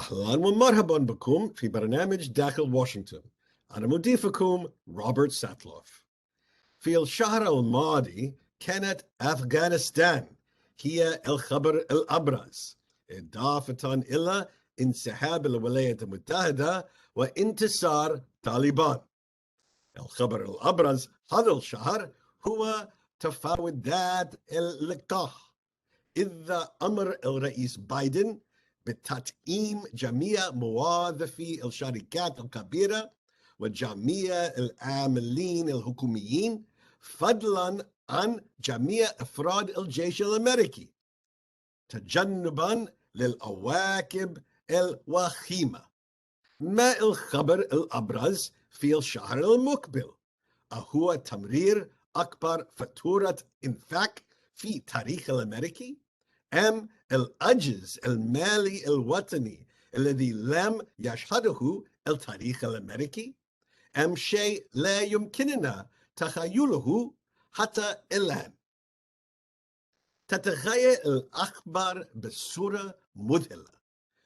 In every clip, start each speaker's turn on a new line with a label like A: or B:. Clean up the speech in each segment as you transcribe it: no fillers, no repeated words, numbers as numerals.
A: أهلا ومرحبا بكم في برنامج داخل واشنطن. أنا مضيفكم روبرت ساتلوف. في الشهر الماضي كانت أفغانستان هي الخبر الأبرز، إضافة إلى انسحاب الولايات المتحدة وانتصار طالبان. الخبر الأبرز هذا الشهر هو تفويضات اللقاح، إذا أمر الرئيس بايدن بتطعيم جميع موظفي الشركات الكبيرة وجميع العاملين الحكوميين، فضلا عن جميع أفراد الجيش الأمريكي، تجنبا للعواقب الوخيمة. ما الخبر الأبرز في الشهر المقبل؟ هو تمرير أكبر فاتورة إنفاق في تاريخ الأمريكي؟ أم العجز المالي الوطني الذي لم يشهده التاريخ الأمريكي؟ أم شيء لا يمكننا تخيله حتى الآن؟ تتغير الأخبار بصورة مذهلة،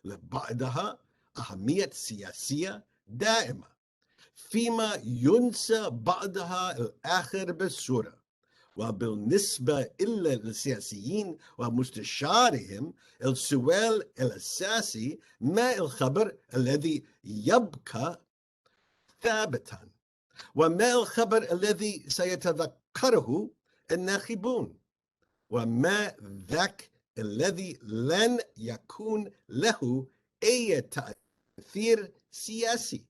A: لبعضها أهمية سياسية دائمة، فيما ينسى بعضها الآخر بالصورة. وبالنسبة إلى السياسيين ومستشارهم، السؤال الأساسي: ما الخبر الذي يبقى ثابتا؟ وما الخبر الذي سيتذكره الناخبون؟ وما ذاك الذي لن يكون له أي تأثير سياسي؟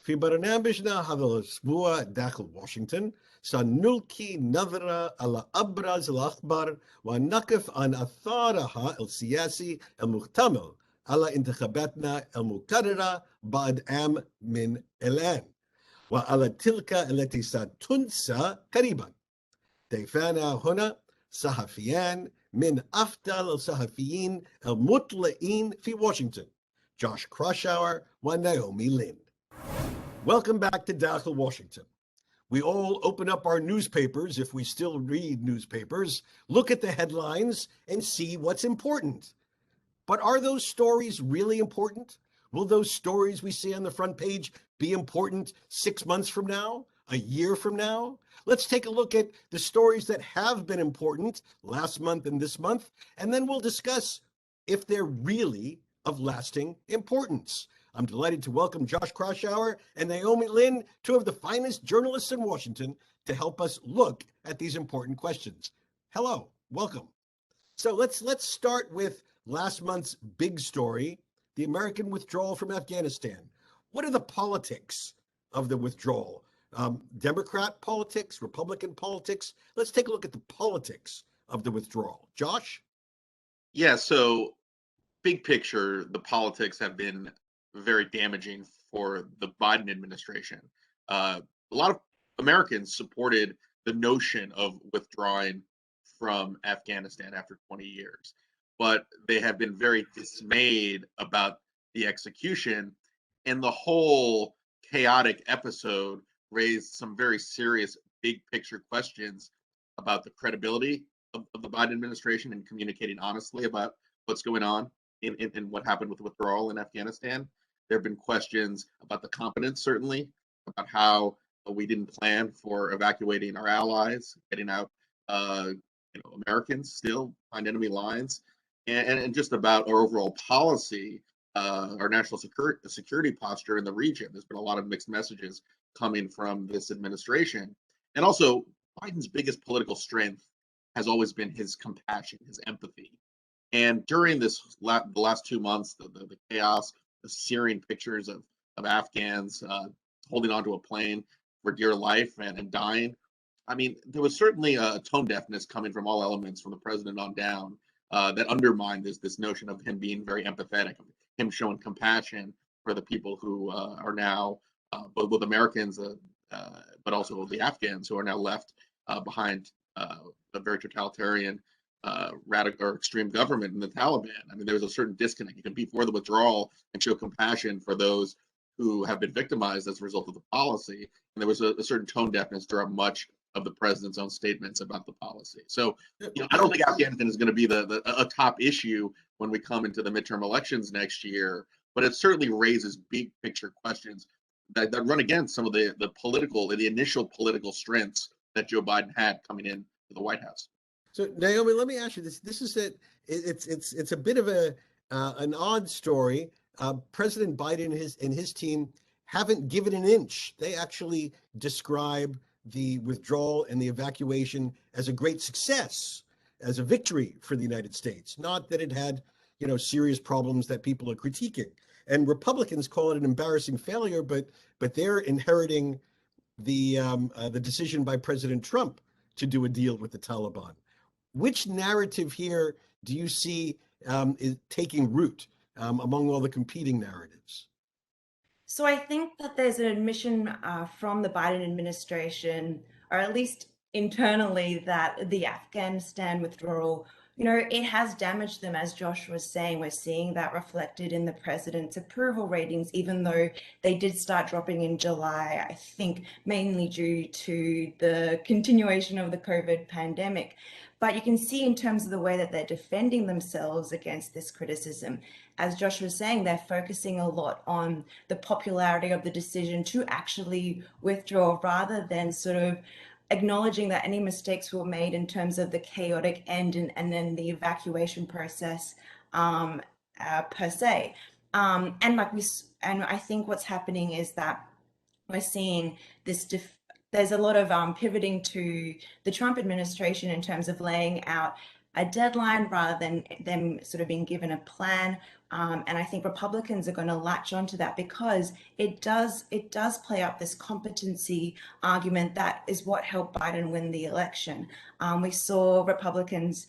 A: في برنامجنا هذا الأسبوع داخل واشنطن سنلقي نظرة على أبرز الأخبار ونقف عن أثارها السياسي المحتمل على انتخاباتنا المقررة بعد عام من الآن، وعلى تلك التي ستنسى قريبا. ضيفانا هنا صحفيان من أفضل الصحفيين المطلعين في واشنطن، جوش كراشاور وناومي لين. Welcome back to Dakhel, Washington. We all open up our newspapers, if we still read newspapers, look at the headlines and see what's important. But are those stories really important? Will those stories we see on the front page be important 6 months from now, a year from now? Let's take a look at the stories that have been important last month and this month, and then we'll discuss if they're really of lasting importance. I'm delighted to welcome Josh Krashauer and Naomi Lim, two of the finest journalists in Washington, to help us look at these important questions. Hello, welcome. So let's start with last month's big story, the American withdrawal from Afghanistan. What are the politics of the withdrawal? Democrat politics, Republican politics? Let's take a look at the politics of the withdrawal. Josh?
B: Yeah, so big picture, the politics have been very damaging for the Biden administration. A lot of Americans supported the notion of withdrawing from Afghanistan after 20 years, but they have been very dismayed about the execution, and the whole chaotic episode raised some very serious big picture questions about the credibility of the Biden administration in communicating honestly about what's going on in what happened with the withdrawal in Afghanistan. There have been questions about the competence, certainly, about how we didn't plan for evacuating our allies, getting out Americans still behind enemy lines, and just about our overall policy, our national security posture in the region. There's been a lot of mixed messages coming from this administration. And also, Biden's biggest political strength has always been his compassion, his empathy. And during the last 2 months, the chaos, the searing pictures of Afghans holding onto a plane for dear life and dying, I mean, there was certainly a tone deafness coming from all elements, from the president on down, that undermined this notion of him being very empathetic, of him showing compassion for the people who are now both Americans, but also the Afghans who are now left behind a very totalitarian, radical or extreme government in the Taliban. I mean, there was a certain disconnect. You can be for the withdrawal and show compassion for those who have been victimized as a result of the policy, and there was a certain tone deafness throughout much of the president's own statements about the policy. So, I don't think Afghanistan is going to be a top issue when we come into the midterm elections next year. but it certainly raises big picture questions that run against some of the initial political strengths that Joe Biden had coming in to the White House.
A: So Naomi, let me ask you this. This is it. It's a bit of an odd story. President Biden and his team haven't given an inch. They actually describe the withdrawal and the evacuation as a great success, as a victory for the United States. Not that it had, serious problems that people are critiquing. And Republicans call it an embarrassing failure, but they're inheriting the decision by President Trump to do a deal with the Taliban. Which narrative here do you see is taking root among all the competing narratives?
C: So I think that there's an admission from the Biden administration, or at least internally, that the Afghanistan withdrawal, it has damaged them. As Josh was saying, we're seeing that reflected in the president's approval ratings, even though they did start dropping in July, I think mainly due to the continuation of the COVID pandemic. But you can see in terms of the way that they're defending themselves against this criticism, as Josh was saying, they're focusing a lot on the popularity of the decision to actually withdraw, rather than sort of acknowledging that any mistakes were made in terms of the chaotic end and then the evacuation process per se. And I think what's happening is that we're seeing this there's a lot of pivoting to the Trump administration in terms of laying out a deadline rather than them sort of being given a plan. And I think Republicans are going to latch onto that because it does play up this competency argument that is what helped Biden win the election. We saw Republicans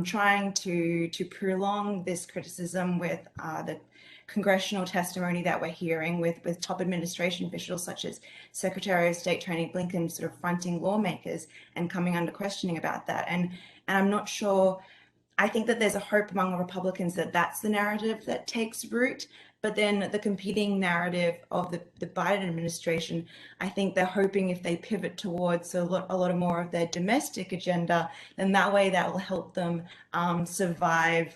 C: trying to prolong this criticism with the congressional testimony that we're hearing with top administration officials such as Secretary of State Tony Blinken sort of fronting lawmakers and coming under questioning about that. And I'm not sure, I think that there's a hope among Republicans that that's the narrative that takes root. But then the competing narrative of the Biden administration, I think they're hoping if they pivot towards a lot more of their domestic agenda, then that way that will help them survive,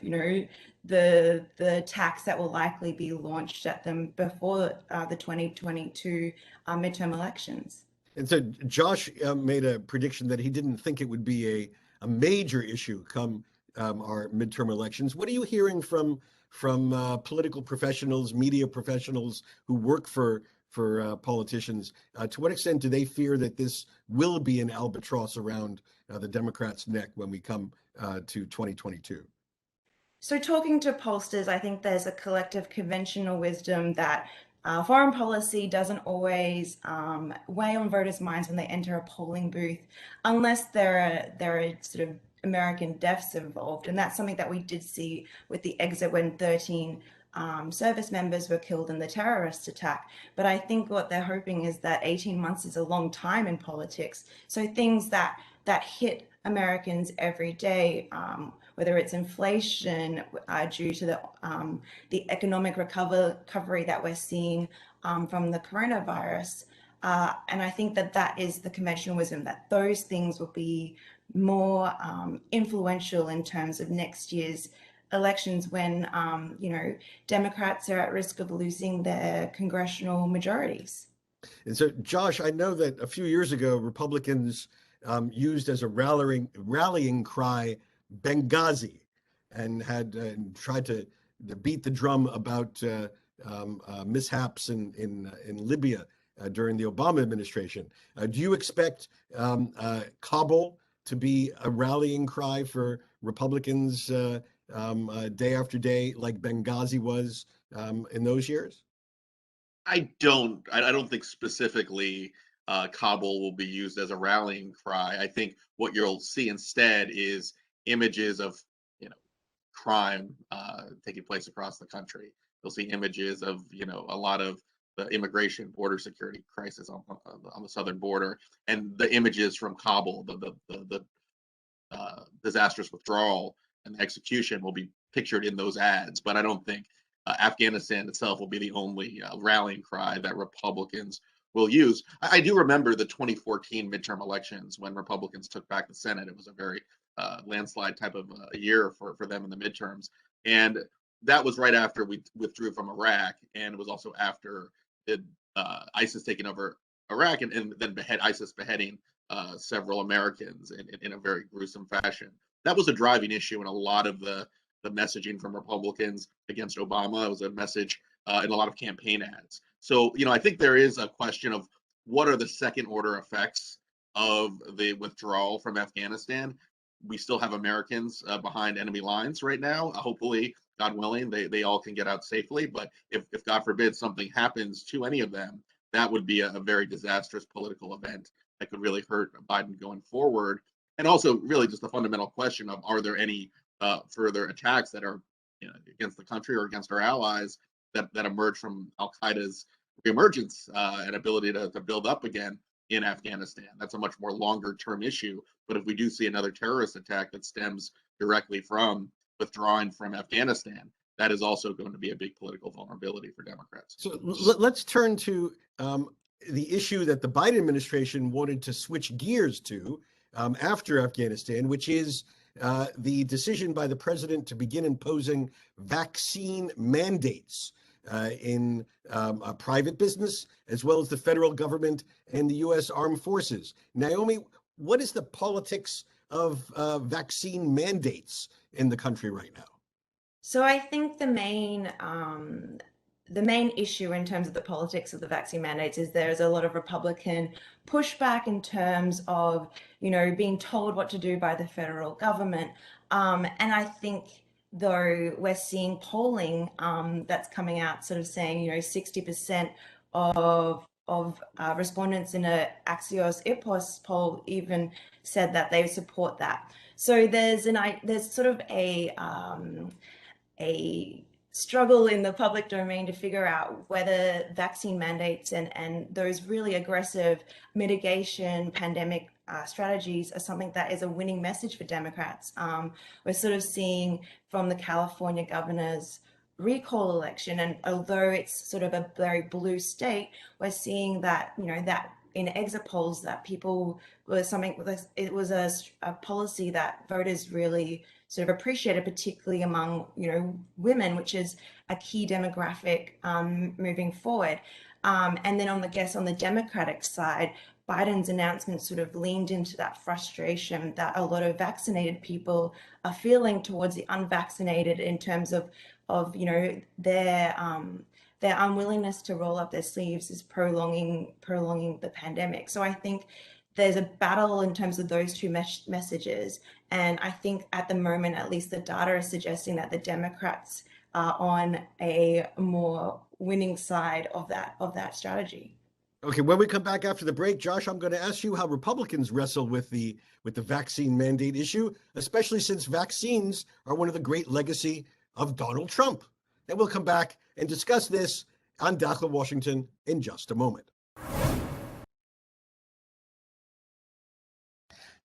C: the attacks that will likely be launched at them before the 2022 midterm elections.
A: And so Josh made a prediction that he didn't think it would be a major issue come our midterm elections. What are you hearing from political professionals, media professionals who work for politicians? To what extent do they fear that this will be an albatross around the Democrats' neck when we come to 2022?
C: So talking to pollsters, I think there's a collective conventional wisdom that foreign policy doesn't always weigh on voters' minds when they enter a polling booth, unless there are sort of American deaths involved. And that's something that we did see with the exit when 13 service members were killed in the terrorist attack. But I think what they're hoping is that 18 months is a long time in politics. So things that hit Americans every day, whether it's inflation due to the economic recovery that we're seeing from the coronavirus. And I think that is the conventional wisdom, that those things will be more influential in terms of next year's elections when, Democrats are at risk of losing their congressional majorities.
A: And so, Josh, I know that a few years ago, Republicans used as a rallying cry Benghazi, and had tried to beat the drum about mishaps in Libya during the Obama administration. Do you expect Kabul to be a rallying cry for Republicans day after day, like Benghazi was in those years?
B: I don't think specifically Kabul will be used as a rallying cry. I think what you'll see instead is images of crime taking place across the country. You'll see images of a lot of the immigration border security crisis on the southern border, and the images from Kabul, the disastrous withdrawal and the execution will be pictured in those ads. But I don't think Afghanistan itself will be the only rallying cry that Republicans will use. I do remember the 2014 midterm elections when Republicans took back the Senate. It was a very landslide type of a year for them in the midterms. And that was right after we withdrew from Iraq, and it was also after ISIS taking over Iraq, and then ISIS beheading several Americans in a very gruesome fashion. That was a driving issue in a lot of the messaging from Republicans against Obama. It was a message in a lot of campaign ads. So, I think there is a question of what are the second order effects of the withdrawal from Afghanistan. We still have Americans behind enemy lines right now. Hopefully, God willing, they all can get out safely. But if God forbid something happens to any of them, that would be a very disastrous political event that could really hurt Biden going forward. And also, really, just the fundamental question of, are there any further attacks that are against the country or against our allies that emerge from Al-Qaeda's reemergence and ability to build up again in Afghanistan? That's a much more longer-term issue. But if we do see another terrorist attack that stems directly from withdrawing from Afghanistan, that is also going to be a big political vulnerability for Democrats.
A: So let's turn to the issue that the Biden administration wanted to switch gears to after Afghanistan, which is the decision by the president to begin imposing vaccine mandates in private business, as well as the federal government and the U.S. Armed Forces. Naomi, what is the politics of vaccine mandates in the country right now?
C: So I think the main issue in terms of the politics of the vaccine mandates is there's a lot of Republican pushback in terms of, being told what to do by the federal government. And I think, though, we're seeing polling that's coming out sort of saying, 60% of respondents in a Axios Ipsos poll even said that they support that. So there's sort of a struggle in the public domain to figure out whether vaccine mandates and those really aggressive mitigation pandemic strategies are something that is a winning message for Democrats. We're sort of seeing from the California governor's recall election, and although it's sort of a very blue state, we're seeing that, that in exit polls that people it was a policy that voters really sort of appreciated, particularly among, women, which is a key demographic moving forward. And then on the Democratic side, Biden's announcement sort of leaned into that frustration that a lot of vaccinated people are feeling towards the unvaccinated in terms of their unwillingness to roll up their sleeves is prolonging the pandemic. So I think there's a battle in terms of those two messages. And I think at the moment, at least the data is suggesting that the Democrats are on a more winning side of that strategy.
A: Okay, when we come back after the break, Josh, I'm going to ask you how Republicans wrestle with the vaccine mandate issue, especially since vaccines are one of the great legacy of Donald Trump. And we'll come back and discuss this on Dakhel, Washington in just a moment.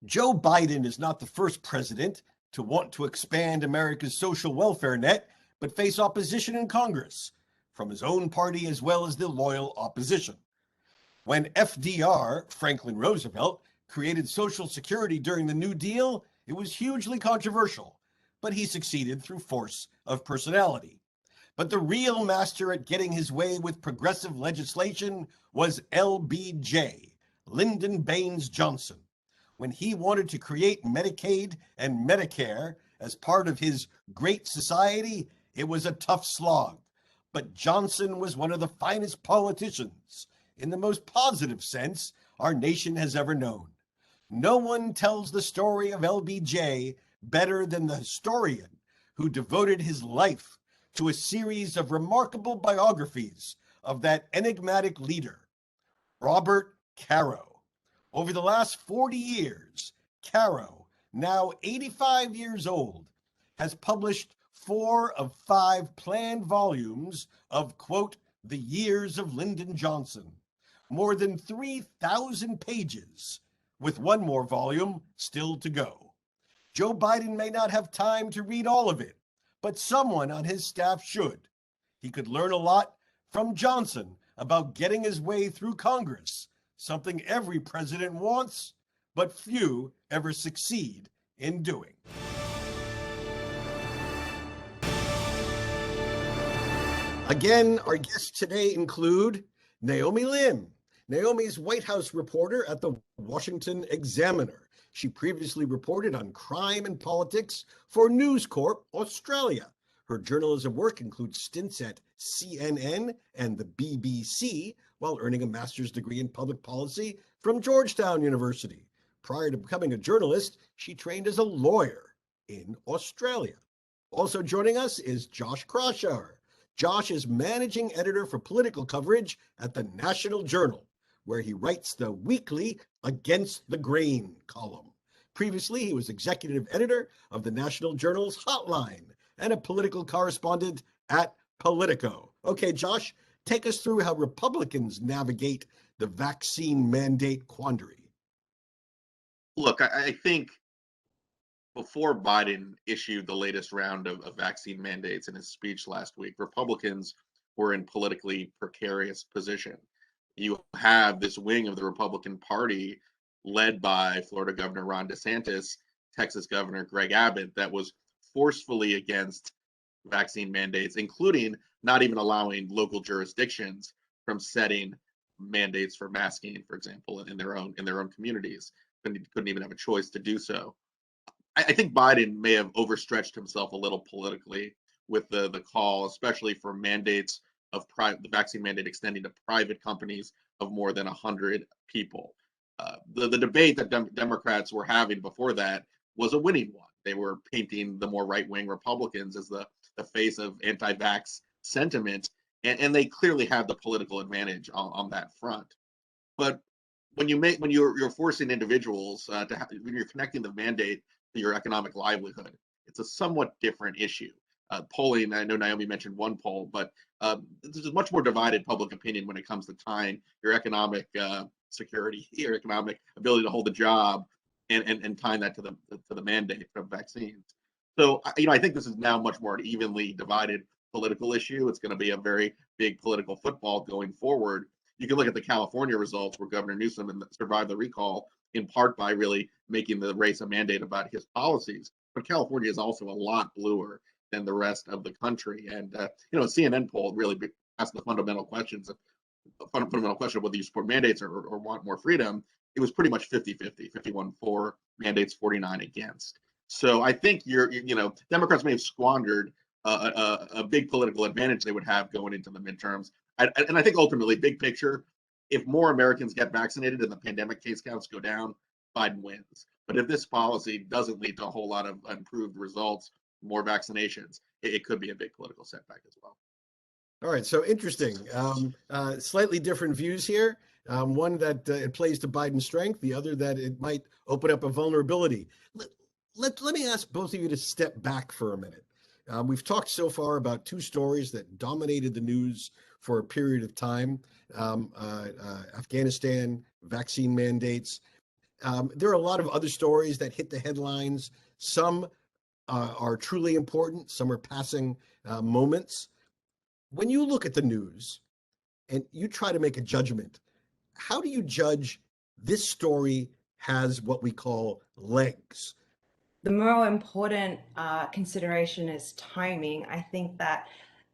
A: Joe Biden is not the first president to want to expand America's social welfare net, but face opposition in Congress from his own party as well as the loyal opposition. When FDR, Franklin Roosevelt, created Social Security during the New Deal, it was hugely controversial, but he succeeded through force of personality. But the real master at getting his way with progressive legislation was LBJ, Lyndon Baines Johnson. When he wanted to create Medicaid and Medicare as part of his Great Society, it was a tough slog. But Johnson was one of the finest politicians, in the most positive sense, our nation has ever known. No one tells the story of LBJ better than the historian who devoted his life to a series of remarkable biographies of that enigmatic leader, Robert Caro. Over the last 40 years, Caro, now 85 years old, has published 4 of 5 planned volumes of, quote, The Years of Lyndon Johnson, more than 3,000 pages, with one more volume still to go. Joe Biden may not have time to read all of it, but someone on his staff should. He could learn a lot from Johnson about getting his way through Congress, something every president wants, but few ever succeed in doing. Again, our guests today include Naomi Lim. Naomi's White House reporter at the Washington Examiner. She previously reported on crime and politics for News Corp Australia. Her journalism work includes stints at CNN and the BBC, while earning a master's degree in public policy from Georgetown University. Prior to becoming a journalist, she trained as a lawyer in Australia. Also joining us is Josh Krasher. Josh is managing editor for political coverage at the National Journal, where he writes the weekly Against the Grain column. Previously, he was executive editor of the National Journal's Hotline and a political correspondent at Politico. Okay, Josh, take us through how Republicans navigate the vaccine mandate quandary.
B: Look, I think before Biden issued the latest round of vaccine mandates in his speech last week, Republicans were in politically precarious position. You have this wing of the Republican Party led by Florida Governor Ron DeSantis, Texas Governor Greg Abbott, that was forcefully against vaccine mandates, including not even allowing local jurisdictions from setting mandates for masking, for example, in their own communities. Couldn't even have a choice to do so. I think Biden may have overstretched himself a little politically with the call, especially for mandates of the vaccine mandate extending to private companies of more than 100 people. The debate that Democrats were having before that was a winning one. They were painting the more right-wing Republicans as the face of anti-vax sentiment, and they clearly had the political advantage on that front. But when you're forcing individuals when you're connecting the mandate to your economic livelihood, it's a somewhat different issue. Polling, I know Naomi mentioned one poll, but there's a much more divided public opinion when it comes to tying your economic security, your economic ability to hold a job, and tying that to the mandate of vaccines. So I think this is now much more an evenly divided political issue. It's going to be a very big political football going forward. You can look at the California results where Governor Newsom survived the recall in part by really making the race a mandate about his policies. But California is also a lot bluer than the rest of the country. And a CNN poll really asked the fundamental question of whether you support mandates or want more freedom. It was pretty much 50-50, 51 for mandates, 49 against. So I think Democrats may have squandered a big political advantage they would have going into the midterms. And I think ultimately, big picture, if more Americans get vaccinated and the pandemic case counts go down, Biden wins. But if this policy doesn't lead to a whole lot of improved results, more vaccinations, it could be a big political setback as well.
A: All right, so interesting. Slightly different views here. One that it plays to Biden's strength, the other that it might open up a vulnerability. Let me ask both of you to step back for a minute. We've talked so far about two stories that dominated the news for a period of time, Afghanistan, vaccine mandates. There are a lot of other stories that hit the headlines. Some are truly important, some are passing moments. When you look at the news and you try to make a judgment, how do you judge this story has what we call legs?
C: The more important consideration is timing. I think that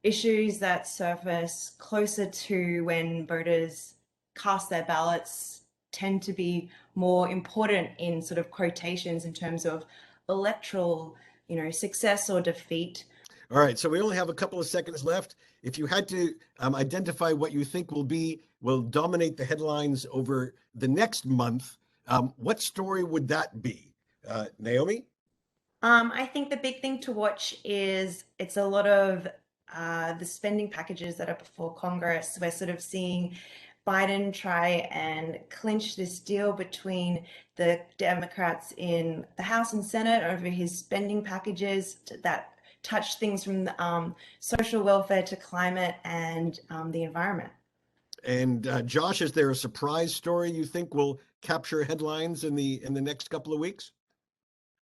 C: issues that surface closer to when voters cast their ballots tend to be more important in sort of quotations in terms of electoral, success or defeat.
A: All right, so we only have a couple of seconds left. If you had to identify what you think will dominate the headlines over the next month, what story would that be? Naomi?
C: I think the big thing to watch is it's a lot of the spending packages that are before Congress. We're sort of seeing Biden try and clinch this deal between the Democrats in the House and Senate over his spending packages that touch things from social welfare to climate and the environment.
A: And Josh, is there a surprise story you think will capture headlines in the next couple of weeks?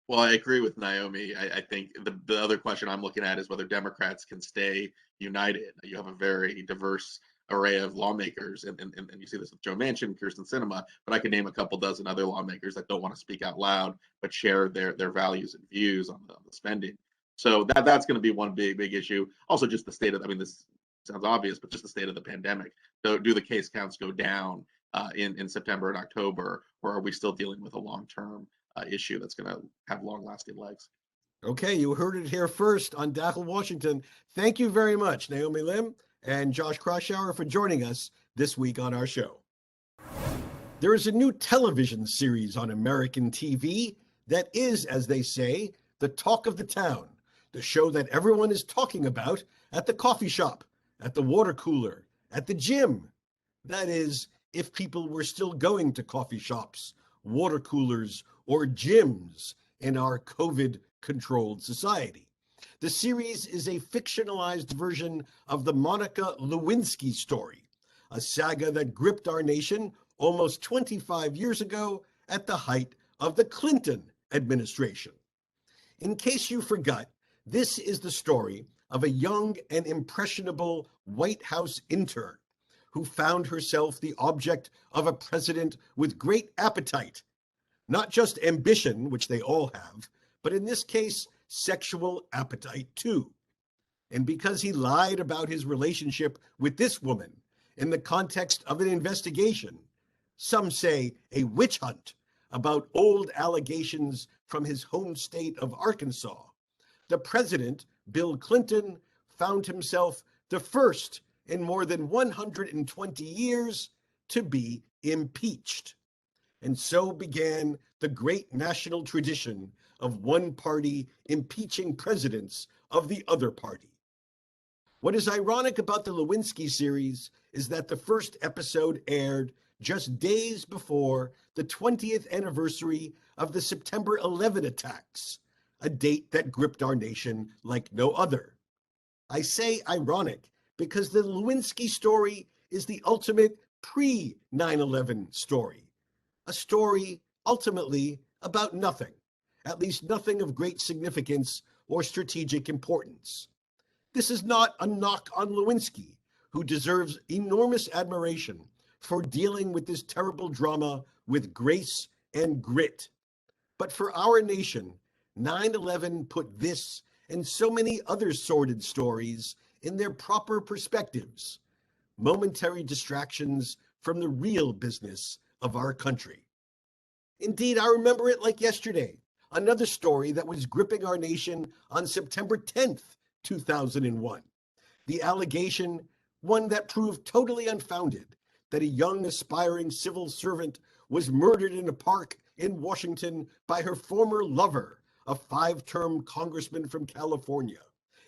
B: Well, I agree with Naomi. I think the other question I'm looking at is whether Democrats can stay united. You have a very diverse array of lawmakers, and you see this with Joe Manchin, Kirsten Sinema, but I could name a couple dozen other lawmakers that don't want to speak out loud, but share their values and views on the spending. So that's going to be one big issue. Also, just the state of, this sounds obvious, but just the state of the pandemic. Do the case counts go down in September and October, or are we still dealing with a long-term issue that's going to have long-lasting legs?
A: Okay, you heard it here first on Dakhel, Washington. Thank you very much, Naomi Lim and Josh Kraushaar, for joining us this week on our show. There is a new television series on American TV that is, as they say, the talk of the town, the show that everyone is talking about at the coffee shop, at the water cooler, at the gym. That is, if people were still going to coffee shops, water coolers, or gyms in our COVID-controlled society. The series is a fictionalized version of the Monica Lewinsky story, a saga that gripped our nation almost 25 years ago at the height of the Clinton administration. In case you forgot, this is the story of a young and impressionable White House intern who found herself the object of a president with great appetite, not just ambition, which they all have, but in this case, sexual appetite too. And because he lied about his relationship with this woman in the context of an investigation, some say a witch hunt about old allegations from his home state of Arkansas, the president, Bill Clinton, found himself the first in more than 120 years to be impeached. And so began the great national tradition of one party impeaching presidents of the other party. What is ironic about the Lewinsky series is that the first episode aired just days before the 20th anniversary of the September 11 attacks, a date that gripped our nation like no other. I say ironic because the Lewinsky story is the ultimate pre-9/11 story, a story ultimately about nothing, at least nothing of great significance or strategic importance. This is not a knock on Lewinsky, who deserves enormous admiration for dealing with this terrible drama with grace and grit. But for our nation, 9/11 put this and so many other sordid stories in their proper perspectives, momentary distractions from the real business of our country. Indeed, I remember it like yesterday, another story that was gripping our nation on September 10th, 2001. The allegation, one that proved totally unfounded, that a young aspiring civil servant was murdered in a park in Washington by her former lover, a 5-term congressman from California.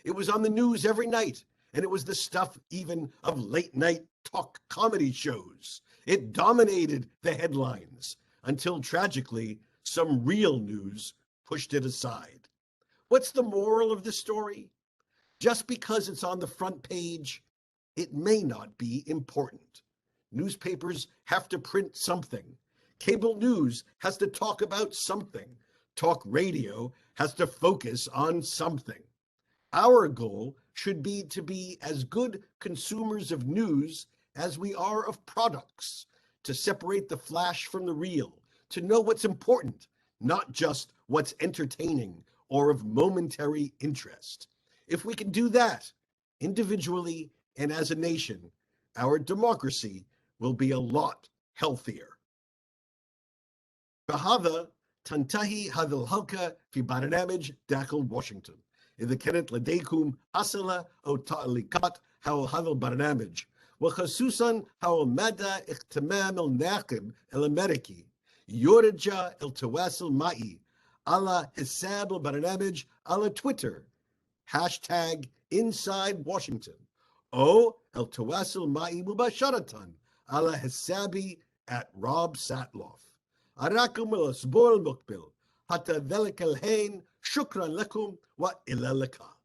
A: It was on the news every night, and it was the stuff even of late-night talk comedy shows. It dominated the headlines until, tragically, some real news pushed it aside. What's the moral of the story? Just because it's on the front page, it may not be important. Newspapers have to print something. Cable news has to talk about something. Talk radio has to focus on something. Our goal should be to be as good consumers of news as we are of products, to separate the flash from the real, to know what's important, not just what's entertaining or of momentary interest. If we can do that, individually and as a nation, our democracy will be a lot healthier. بهذا تنتهي هذه الحلقة في برنامج داخل واشنطن. إذا كانت لديكم أسئلة أو تعليقات حول هذا البرنامج، وخصوصا حول مدى اهتمام الناخب الأمريكي، يرجى التواصل معي على حساب البرنامج على تويتر #InsideWashington، أو التواصل معي مباشرة على حسابي @RobSatloff. أراكم الأسبوع المقبل. حتى ذلك الحين، شكرا لكم وإلى اللقاء.